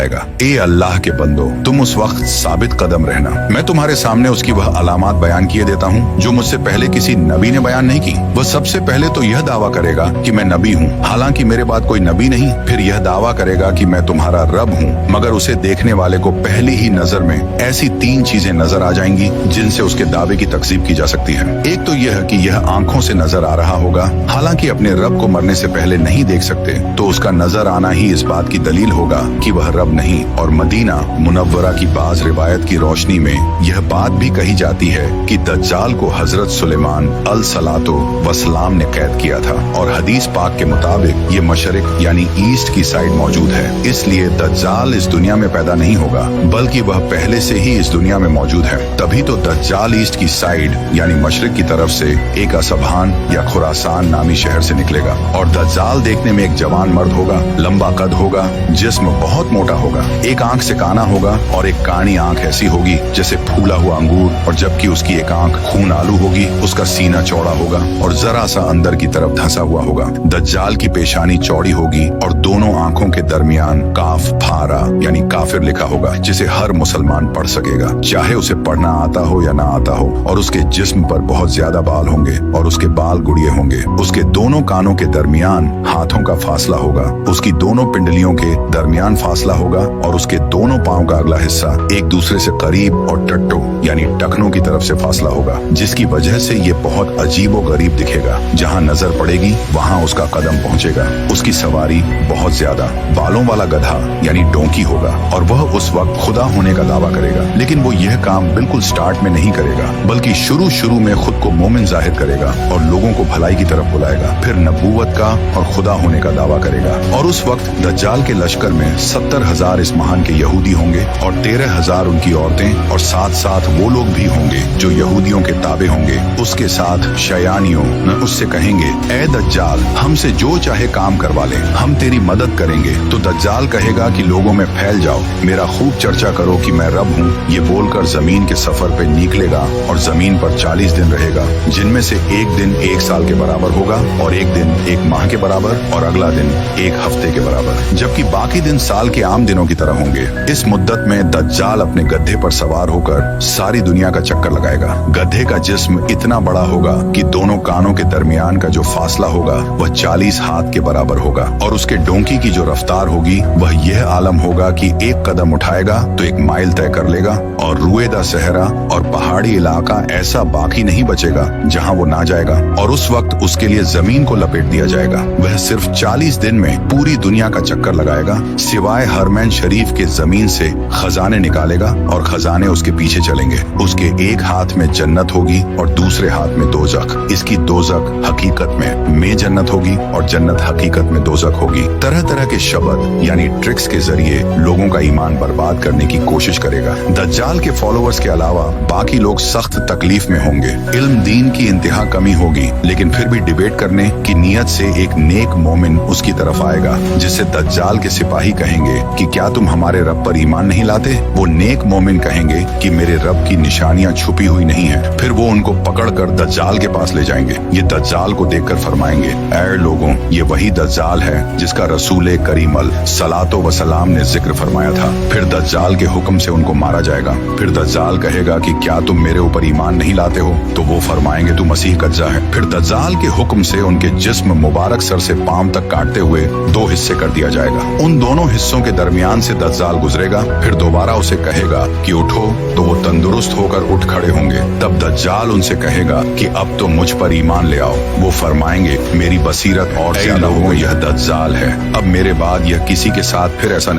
बुलाएगा, ए अल्लाह के बंदो, तुम उस वक्त साबित कदम रहना। मैं तुम्हारे सामने उसकी वह अलामात बयान किए देता हूँ जो मुझसे पहले किसी नबी ने बयान नहीं की। वह सबसे पहले तो यह दावा करेगा कि मैं नबी हूँ, हालांकि मेरे बाद कोई नबी नहीं। फिर यह दावा करेगा कि मैं तुम्हारा रब हूँ, मगर उसे देखने वाले को पहली ही नजर में ऐसी 3 चीजें नजर आ जाएंगी जिनसे उसके दावे की तकजीब की जा सकती है। एक तो यह कि यह आंखों से नजर आ रहा होगा, हालांकि अपने रब को मरने से पहले नहीं देख सकते, तो उसका नजर आना ही इस बात की दलील होगा कि वह रब नहीं। और मदीना मुनव्वरा की बाज रिवायत की रोशनी में यह बात भी कही जाती है कि दज्जाल को हजरत सुलेमान अलसलातो वसलाम ने कैद किया था, और हदीस पाक के मुताबिक ये मशरिक यानी ईस्ट की साइड मौजूद है। इसलिए दज्जाल इस दुनिया में पैदा नहीं होगा, बल्कि वह पहले से ही इस दुनिया में मौजूद है। तभी तो दज्जाल ईस्ट की साइड यानी मशरिक की तरफ से एक असबान या खुरासान नामी शहर से निकलेगा। और दज्जाल देखने में एक जवान मर्द होगा, लंबा कद होगा, जिस्म बहुत मोटा होगा, एक आंख से काना होगा और एक कानी आंख ऐसी होगी जैसे फूला हुआ अंगूर, और जबकि उसकी एक आंख खून आलू होगी। उसका सीना चौड़ा होगा और जरा सा अंदर की तरफ धंसा हुआ होगा। दज्जाल की पेशानी चौड़ी होगी और दोनों आंखों के दरमियान काफ फारा यानी काफिर लिखा होगा, जिसे हर मुसलमान पढ़ सकेगा, चाहे उसे पढ़ना आता हो या ना आता हो। और उसके जिस्म पर बहुत ज्यादा बाल होंगे और उसके बाल गुड़िए होंगे। उसके दोनों कानों के दरमियान हाथों का फासला होगा, उसकी दोनों पिंडलियों के दरमियान फासला होगा, और उसके दोनों पांव का अगला हिस्सा एक दूसरे से करीब और टट्टो यानी टखनों की तरफ से फासला होगा, जिसकी वजह से ये बहुत अजीबो गरीब दिखेगा। जहाँ नजर पड़ेगी वहाँ उसका कदम पहुँचेगा। उसकी सवारी बहुत ज्यादा बालों वाला गधा यानी डोंकी होगा, और वह उस वक्त खुदा होने का दावा करेगा। लेकिन वो यह काम बिल्कुल स्टार्ट में नहीं करेगा, बल्कि शुरू में खुद को मोमिन जाहिर करेगा और लोगों को भलाई की तरफ बुलाएगा। फिर नबूवत का और खुदा होने का दावा करेगा। और उस वक्त दज्जाल के लश्कर में 70,000 इस महान के यहूदी होंगे और 13,000 उनकी औरतें, और साथ साथ वो लोग भी होंगे जो यहूदियों के ताबे होंगे। उसके साथ शयानियों उससे कहेंगे, ए दज्जाल, हमसे जो चाहे काम करवा ले, हम तेरी मदद करेंगे। तो दज्जाल कहेगा कि लोगों में फैल जाओ, मेरा खूब चर्चा करो कि मैं रब हूँ। ये बोलकर जमीन के सफर पे निकलेगा और जमीन पर 40 दिन रहेगा, जिनमें से एक दिन 1 साल के बराबर होगा, और एक दिन 1 माह के बराबर, और अगला दिन 1 हफ्ते के बराबर, जबकि बाकी दिन साल के आम दिनों की तरह होंगे। इस मुद्दत में दज्जाल अपने गधे पर सवार होकर सारी दुनिया का चक्कर लगाएगा। गधे का जिस्म इतना बड़ा होगा कि दोनों कानों के दरमियान का जो फासला होगा वह 40 हाथ के बराबर होगा, और उसके डोंकी की जो रफ्तार होगी वह यह आलम होगा कि एक कदम उठाएगा तो 1 माइल तय कर लेगा, और रुएदा सहरा और पहाड़ी इलाका ऐसा बाकी नहीं बचेगा जहां वो ना जाएगा। और उस वक्त उसके लिए जमीन को लपेट दिया जाएगा। वह सिर्फ 40 दिन में पूरी दुनिया का चक्कर लगाएगा, सिवाय हरमैन शरीफ के जमीन से खजाने निकालेगा, और खजाने उसके पीछे चलेंगे। उसके एक हाथ में जन्नत होगी और दूसरे हाथ में दोजख। इसकी दोजख हकीकत में जन्नत होगी और जन्नत हकीकत में दोजख होगी। तरह तरह के शब्द यानी ट्रिक्स के जरिए लोगों का ईमान बर्बाद करने की कोशिश करेगा। दज्जाल के फॉलोअर्स के अलावा बाकी लोग सख्त तकलीफ में होंगे। इल्म दीन की इंतहा कमी होगी, लेकिन फिर भी डिबेट करने की नीयत से एक नेक मोमिन उसकी तरफ आएगा, जिससे दज्जाल के सिपाही कहेंगे कि क्या तुम हमारे रब पर ईमान नहीं लाते? वो नेक मोमिन कहेंगे कि मेरे रब की निशानियां छुपी हुई नहीं है। फिर वो उनको पकड़कर दज्जाल के पास ले जाएंगे। ये दज्जाल को देखकर फरमाएंगे, ऐ लोगों, ये वही दज्जाल है जिसका रसूल करीम सलातो वसलाम ने जिक्र फरमाया था। फिर दज्जाल के हुक्म से उनको मारा जाएगा। फिर दज्जाल कहेगा कि क्या तुम मेरे ऊपर ईमान नहीं लाते हो? तो वो फरमाएंगे तू मसीह कज्जा है। फिर दज्जाल के हुक्म से उनके जिस्म मुबारक सर से पांव तक काटते हुए 2 हिस्से कर दिया जाएगा। उन दोनों हिस्सों के दरमियान से दज्जाल गुजरेगा। फिर दोबारा उसे कहेगा कि उठो, तो वो तंदुरुस्त होकर उठ खड़े होंगे। तब दज्जाल उनसे कहेगा कि अब तो मुझ पर ईमान ले आओ। वो फरमाएंगे, मेरी बसीरत और ज्यादा हो, यह दज्जाल है। अब मेरे बाद यह किसी के साथ फिर ऐसा नहीं